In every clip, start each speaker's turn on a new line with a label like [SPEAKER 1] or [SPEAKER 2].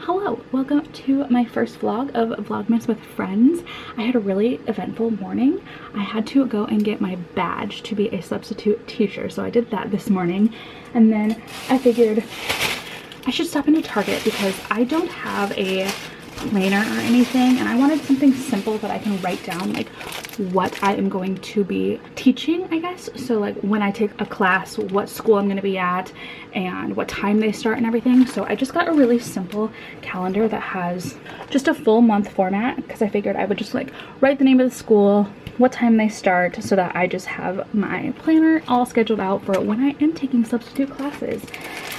[SPEAKER 1] Hello, welcome to my first vlog of Vlogmas with friends. I had a really eventful morning. I had to go and get my badge to be a substitute teacher, so I did that this morning. And then I figured I should stop into Target because I don't have a planner or anything, and I wanted something simple that I can write down like what I am going to be teaching, I guess. So like when I take a class, what school I'm going to be at and what time they start and everything. So I just got a really simple calendar that has just a full month format because I figured I would just like write the name of the school, what time they start, so that I just have my planner all scheduled out for when I am taking substitute classes.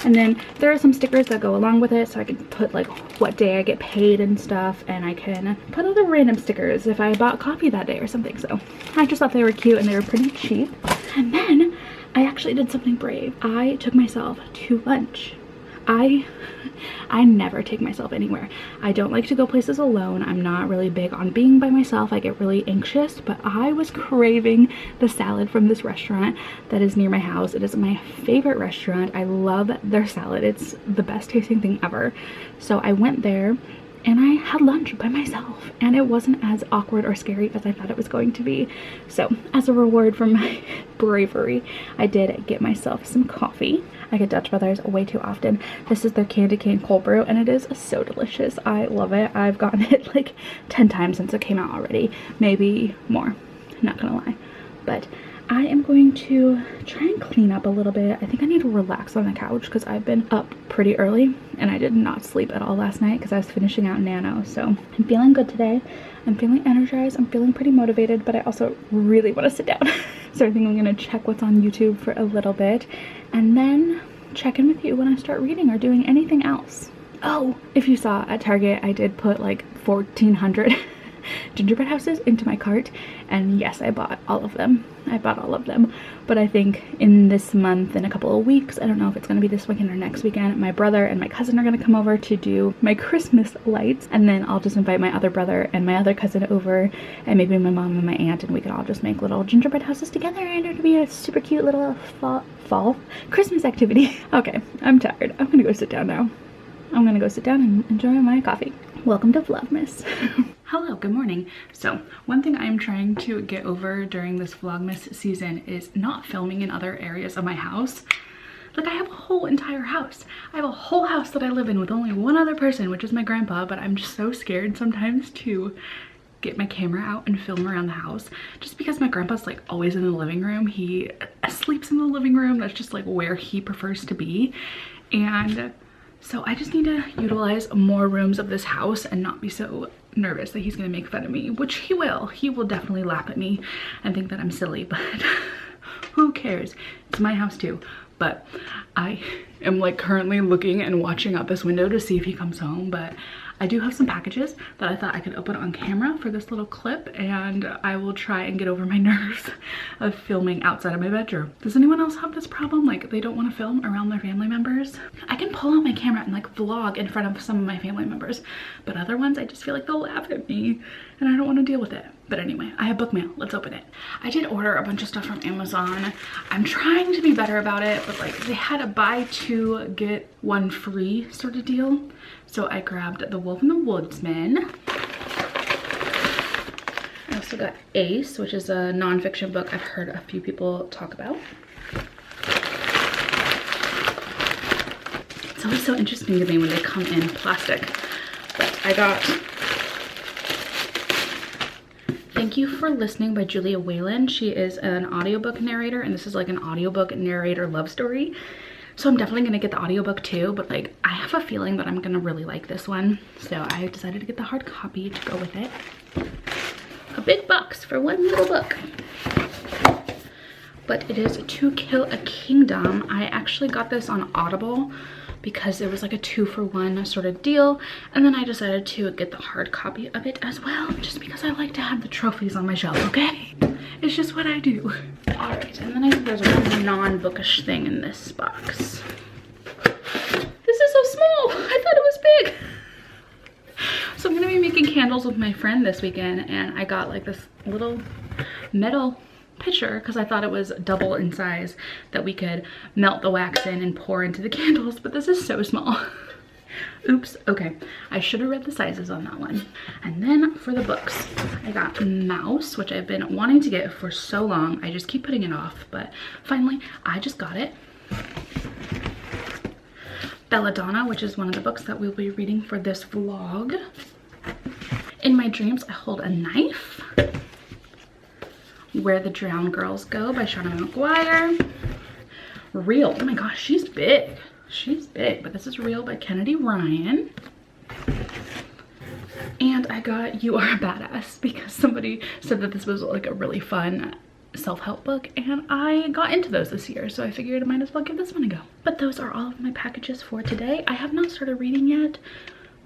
[SPEAKER 1] And then there are some stickers that go along with it, so I can put like what day I get paid and stuff, and I can put other random stickers if I bought coffee that day or something. So I just thought they were cute and they were pretty cheap. And then I actually did something brave. I took myself to lunch. I never take myself anywhere. I don't like to go places alone. I'm not really big on being by myself. I get really anxious, but I was craving the salad from this restaurant that is near my house. It is my favorite restaurant. I love their salad. It's the best tasting thing ever. So I went there and I had lunch by myself, and it wasn't as awkward or scary as I thought it was going to be. So as a reward for my bravery, I did get myself some coffee. I get Dutch Brothers way too often. This is their candy cane cold brew, and it is so delicious. I love it. I've gotten it like 10 times since it came out already, maybe more, not gonna lie. But I am going to try and clean up a little bit. I think I need to relax on the couch because I've been up pretty early and I did not sleep at all last night because I was finishing out Nano. So I'm feeling good today. I'm feeling energized. I'm feeling pretty motivated, but I also really want to sit down. So I think I'm going to check what's on YouTube for a little bit and then check in with you when I start reading or doing anything else. Oh, if you saw at Target, I did put like 1,400 gingerbread houses into my cart, and yes, I bought all of them. But I think in this month, in a couple of weeks, I don't know if it's going to be this weekend or next weekend, my brother and my cousin are going to come over to do my Christmas lights, and then I'll just invite my other brother and my other cousin over, and maybe my mom and my aunt, and we can all just make little gingerbread houses together, and it'll be a super cute little fall Christmas activity. Okay, I'm tired. I'm gonna go sit down now. I'm gonna go sit down and enjoy my coffee. Welcome to Vlogmas. Hello, good morning. So one thing I'm trying to get over during this Vlogmas season is not filming in other areas of my house. Like, I have a whole entire house. I have a whole house that I live in with only one other person, which is my grandpa, but I'm just so scared sometimes to get my camera out and film around the house just because my grandpa's like always in the living room. He sleeps in the living room. That's just like where he prefers to be. And so I just need to utilize more rooms of this house and not be so nervous that he's gonna make fun of me, which he will. He will definitely laugh at me and think that I'm silly, but who cares? It's my house too. But I am like currently looking and watching out this window to see if he comes home, but I do have some packages that I thought I could open on camera for this little clip, and I will try and get over my nerves of filming outside of my bedroom. Does anyone else have this problem? Like, they don't want to film around their family members? I can pull out my camera and like vlog in front of some of my family members, but other ones I just feel like they'll laugh at me and I don't want to deal with it. But anyway, I have book mail. Let's open it. I did order a bunch of stuff from Amazon. I'm trying to be better about it, but like they had a buy two get one free sort of deal. So I grabbed The Wolf and the Woodsman. I have also got Ace, which is a nonfiction book I've heard a few people talk about. It's always so interesting to me when they come in plastic. But I got Thank You for Listening by Julia Whalen. She is an audiobook narrator, and this is like an audiobook narrator love story. So I'm definitely gonna get the audiobook too, but like I have a feeling that I'm gonna really like this one. So I decided to get the hard copy to go with it. A big box for one little book. But it is To Kill a Kingdom. I actually got this on Audible because it was like a 2-for-1 sort of deal. And then I decided to get the hard copy of it as well, just because I like to have the trophies on my shelf, okay? It's just what I do. All right, and then I think there's a non-bookish thing in this box. This is so small, I thought it was big. So I'm gonna be making candles with my friend this weekend, and I got like this little metal pitcher because I thought it was double in size that we could melt the wax in and pour into the candles, but this is so small. Oops, okay. I should have read the sizes on that one. And then for the books, I got Mouse, which I've been wanting to get for so long. I just keep putting it off, but finally I just got it. Belladonna, which is one of the books that we'll be reading for this vlog. In My Dreams, I Hold a Knife. Where the Drowned Girls Go by Seanan McGuire. Real, oh my gosh, she's big. She's big, but this is Real by Kennedy Ryan. And I got You Are a Badass because somebody said that this was like a really fun self-help book, and I got into those this year, so I figured I might as well give this one a go. But those are all of my packages for today. I have not started reading yet,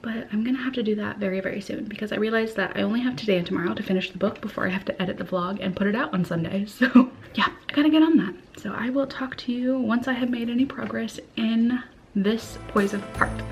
[SPEAKER 1] but I'm gonna have to do that very, very soon because I realized that I only have today and tomorrow to finish the book before I have to edit the vlog and put it out on Sunday. So yeah, I gotta get on that. So I will talk to you once I have made any progress in this Poison Heart.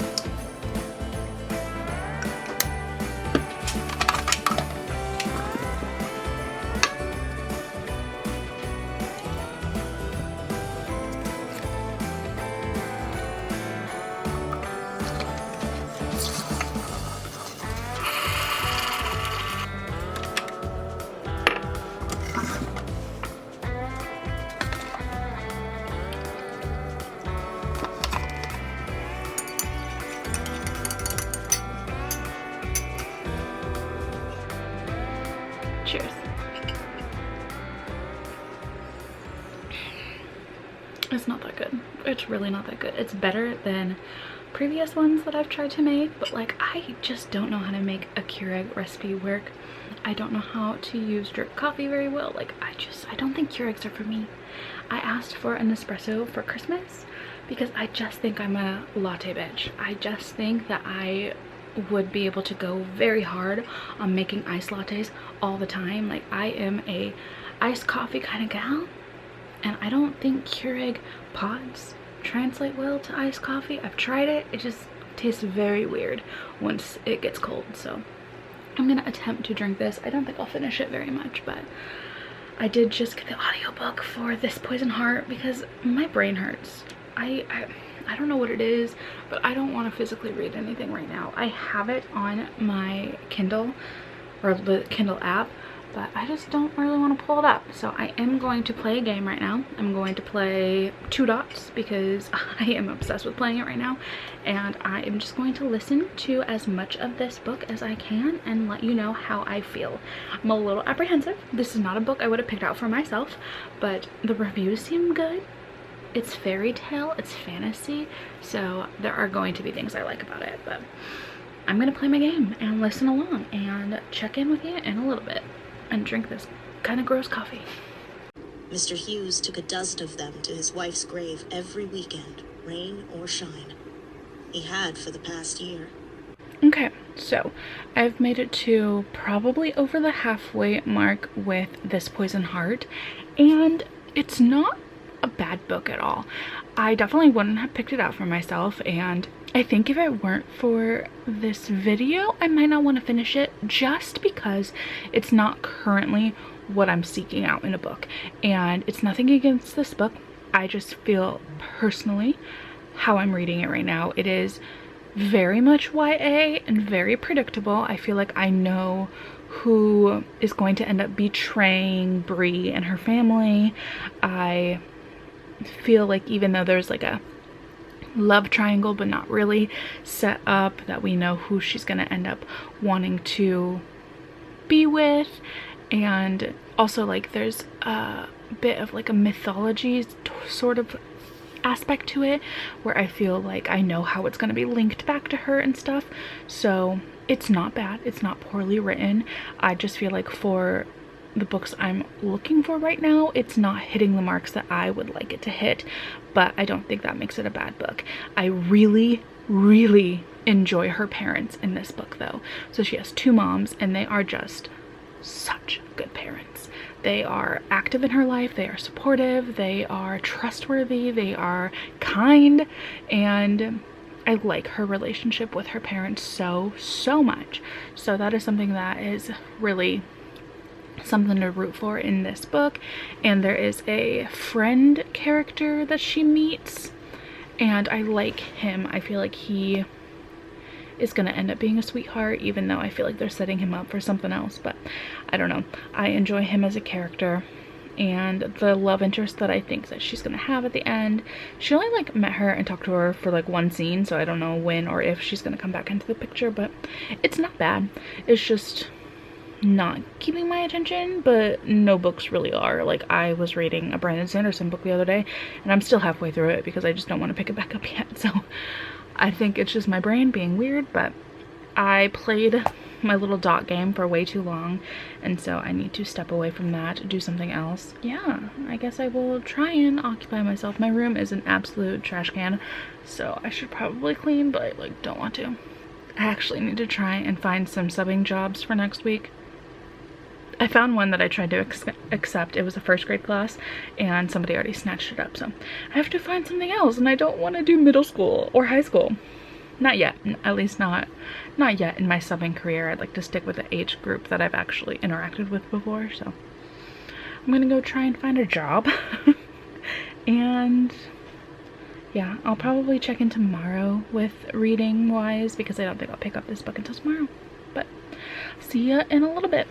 [SPEAKER 1] Cheers. It's not that good. It's really not that good. It's better than previous ones that I've tried to make, but like I just don't know how to make a Keurig recipe work. I don't know how to use drip coffee very well. Like I don't think Keurigs are for me. I asked for an espresso for Christmas because I just think I'm a latte bitch. I just think that I would be able to go very hard on making iced lattes all the time. Like I am a iced coffee kind of gal, and I don't think Keurig pods translate well to iced coffee. I've tried it. It just tastes very weird once it gets cold. So I'm gonna attempt to drink this. I don't think I'll finish it very much, but I did just get the audiobook for this Poison Heart because my brain hurts. I don't know what it is, but I don't want to physically read anything right now. I have it on my Kindle or the Kindle app, but I just don't really want to pull it up. So I am going to play a game right now. I'm going to play Two Dots because I am obsessed with playing it right now, and I am just going to listen to as much of this book as I can and let you know how I feel. I'm a little apprehensive. This is not a book I would have picked out for myself, but the reviews seem good. It's fairy tale, it's fantasy, so there are going to be things I like about it, but I'm gonna play my game and listen along and check in with you in a little bit and drink this kind of gross coffee.
[SPEAKER 2] Mr. Hughes took a dozen of them to his wife's grave every weekend, rain or shine. He had for the past year.
[SPEAKER 1] Okay, so I've made it to probably over the halfway mark with this Poison Heart, and it's not a bad book at all. I definitely wouldn't have picked it out for myself, and I think if it weren't for this video I might not want to finish it just because it's not currently what I'm seeking out in a book. And it's nothing against this book, I just feel personally how I'm reading it right now, it is very much YA and very predictable. I feel like I know who is going to end up betraying Bree and her family. I feel like even though there's like a love triangle but not really set up, that we know who she's going to end up wanting to be with. And also like there's a bit of like a mythology sort of aspect to it where I feel like I know how it's going to be linked back to her and stuff. So it's not bad, it's not poorly written. I just feel like for the books I'm looking for right now, it's not hitting the marks that I would like it to hit, but I don't think that makes it a bad book. I really enjoy her parents in this book though. So she has 2 moms and they are just such good parents. They are active in her life, they are supportive, they are trustworthy, they are kind, and I like her relationship with her parents so much. So that is something that is really something to root for in this book. And there is a friend character that she meets and I like him. I feel like he is gonna end up being a sweetheart, even though I feel like they're setting him up for something else, but I don't know. I enjoy him as a character, and the love interest that I think that she's gonna have at the end, she only like met her and talked to her for like 1 scene, so I don't know when or if she's gonna come back into the picture, but it's not bad. It's just not keeping my attention, but no books really are. Like I was reading a Brandon Sanderson book the other day and I'm still halfway through it because I just don't want to pick it back up yet. So I think it's just my brain being weird, but I played my little dot game for way too long, and so I need to step away from that, do something else. Yeah, I guess I will try and occupy myself. My room is an absolute trash can, so I should probably clean, but I like don't want to. I actually need to try and find some subbing jobs for next week. I found one that I tried to accept. It was a 1st grade class and somebody already snatched it up, so I have to find something else, and I don't want to do middle school or high school. Not yet, at least not yet in my subbing career. I'd like to stick with the age group that I've actually interacted with before, so I'm gonna go try and find a job. And yeah, I'll probably check in tomorrow with reading wise because I don't think I'll pick up this book until tomorrow, but see ya in a little bit.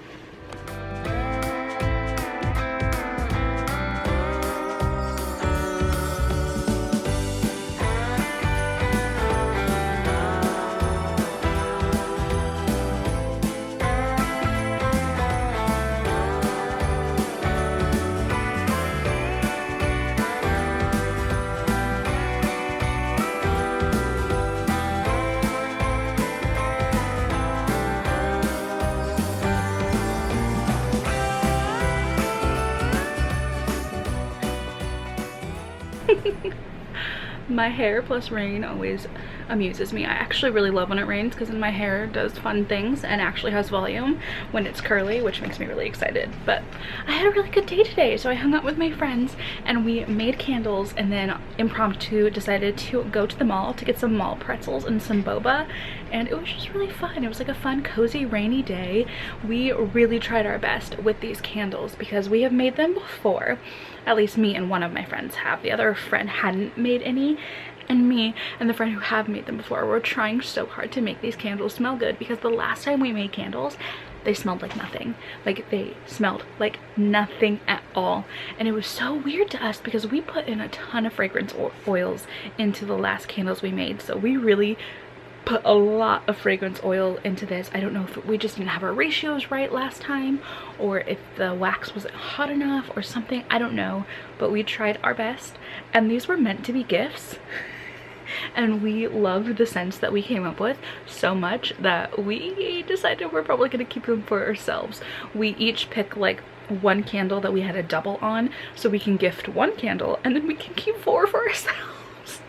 [SPEAKER 1] My hair plus rain always amuses me. I actually really love when it rains because then my hair does fun things and actually has volume when it's curly, which makes me really excited. But I had a really good day today, so I hung out with my friends and we made candles, and then impromptu decided to go to the mall to get some mall pretzels and some boba, and it was just really fun. It was like a fun, cozy, rainy day. We really tried our best with these candles because we have made them before. At least me and one of my friends have. The other friend hadn't made any, and me and the friend who have made them before were trying so hard to make these candles smell good, because the last time we made candles they smelled like nothing. Like they smelled like nothing at all, and it was so weird to us because we put in a ton of fragrance oils into the last candles we made. So we really put a lot of fragrance oil into this. I don't know if we just didn't have our ratios right last time, or if the wax wasn't hot enough or something. I don't know, but we tried our best, and these were meant to be gifts. And we loved the scents that we came up with so much that we decided we're probably going to keep them for ourselves. We each pick like 1 candle that we had a double on, so we can gift 1 candle and then we can keep 4 for ourselves.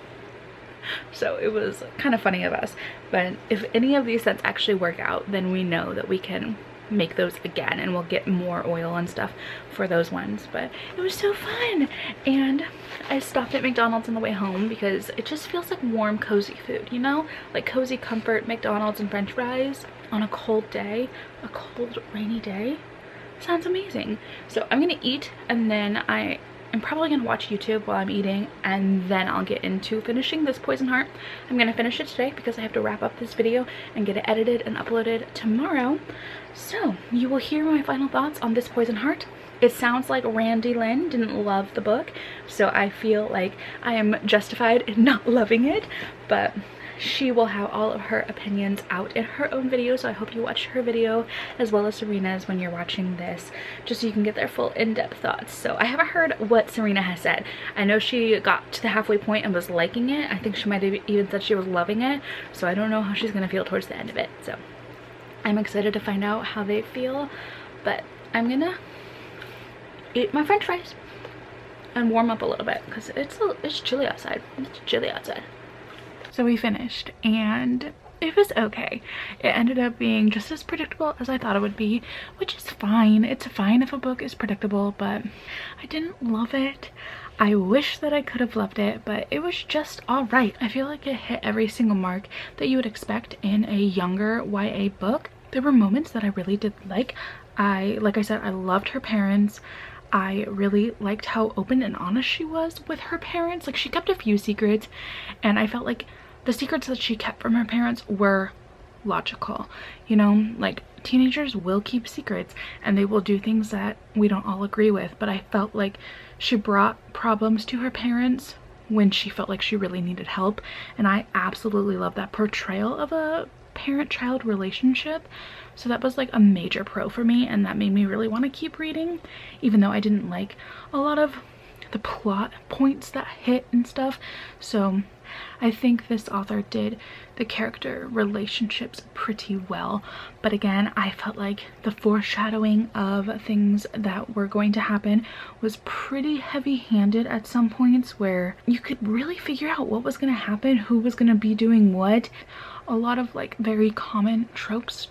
[SPEAKER 1] So it was kind of funny of us, but if any of these scents actually work out, then we know that we can make those again and we'll get more oil and stuff for those ones. But it was so fun, and I stopped at McDonald's on the way home because it just feels like warm, cozy food, you know, like cozy comfort McDonald's and french fries on a cold day, a cold rainy day. Sounds amazing. So I'm gonna eat, and then I'm I'm probably gonna watch YouTube while I'm eating, and then I'll get into finishing this Poison Heart. I'm gonna finish it today because I have to wrap up this video and get it edited and uploaded tomorrow. So you will hear my final thoughts on this Poison Heart. It sounds like Randy Lynn didn't love the book, so I feel like I am justified in not loving it, but she will have all of her opinions out in her own video, so I hope you watch her video as well as Serena's when you're watching this, just so you can get their full in-depth thoughts. So I haven't heard what Serena has said. I know she got to the halfway point and was liking it. I think she might have even said she was loving it, so I don't know how she's gonna feel towards the end of it. So I'm excited to find out how they feel, but I'm gonna eat my french fries and warm up a little bit because it's chilly outside. It's chilly outside. So we finished and it was okay. It ended up being just as predictable as I thought it would be, which is fine. It's fine if a book is predictable, but I didn't love it. I wish that I could have loved it, but it was just all right. I feel like it hit every single mark that you would expect in a younger YA book. There were moments that I really did like. Like I said, I loved her parents. I really liked how open and honest she was with her parents. Like, she kept a few secrets, and I felt like the secrets that she kept from her parents were logical. You know, like, teenagers will keep secrets and they will do things that we don't all agree with, but I felt like she brought problems to her parents when she felt like she really needed help, and I absolutely love that portrayal of a parent-child relationship. So that was like a major pro for me, and that made me really want to keep reading, even though I didn't like a lot of the plot points that hit and stuff. So I think this author did the character relationships pretty well, but again, I felt like the foreshadowing of things that were going to happen was pretty heavy-handed at some points, where you could really figure out what was going to happen, who was going to be doing what. A lot of like very common tropes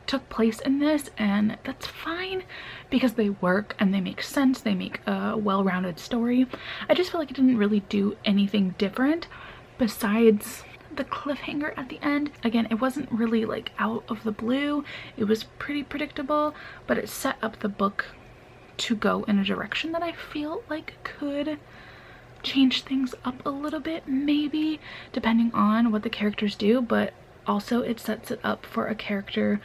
[SPEAKER 1] took place in this, and that's fine because they work and they make sense. They make a well-rounded story. I just feel like it didn't really do anything different besides the cliffhanger at the end. Again, it wasn't really like out of the blue. It was pretty predictable, but it set up the book to go in a direction that I feel like could change things up a little bit, maybe, depending on what the characters do, but also it sets it up for a character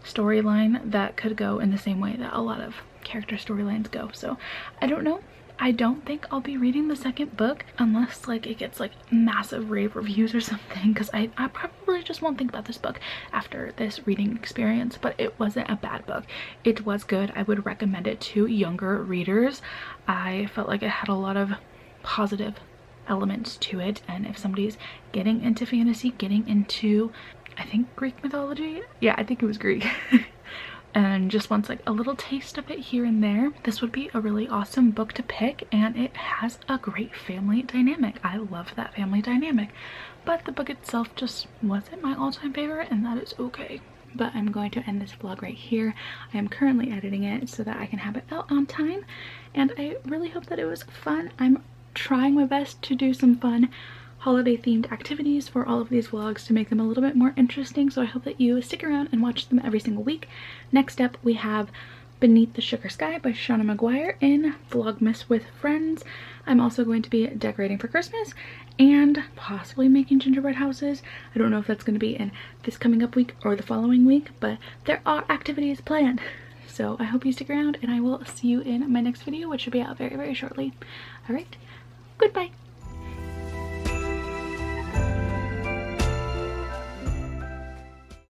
[SPEAKER 1] storyline that could go in the same way that a lot of character storylines go. So I don't know. I don't think I'll be reading the second book unless like it gets like massive rave reviews or something, because I probably just won't think about this book after this reading experience. But it wasn't a bad book. It was good. I would recommend it to younger readers. I felt like it had a lot of positive elements to it, and if somebody's getting into fantasy, getting into, I think, Greek mythology, yeah, I think it was Greek, and just wants like a little taste of it here and there, this would be a really awesome book to pick. And it has a great family dynamic. I love that family dynamic, but the book itself just wasn't my all-time favorite, and that is okay. But I'm going to end this vlog right here. I am currently editing it so that I can have it out on time, and I really hope that it was fun. I'm trying my best to do some fun holiday themed activities for all of these vlogs to make them a little bit more interesting, so I hope that you stick around and watch them every single week. Next up, we have Beneath the Sugar Sky by Seanan McGuire in Vlogmas with Friends. I'm also going to be decorating for Christmas and possibly making gingerbread houses. I don't know if that's going to be in this coming up week or the following week, but there are activities planned. So I hope you stick around, and I will see you in my next video, which should be out very, very shortly. All right, goodbye.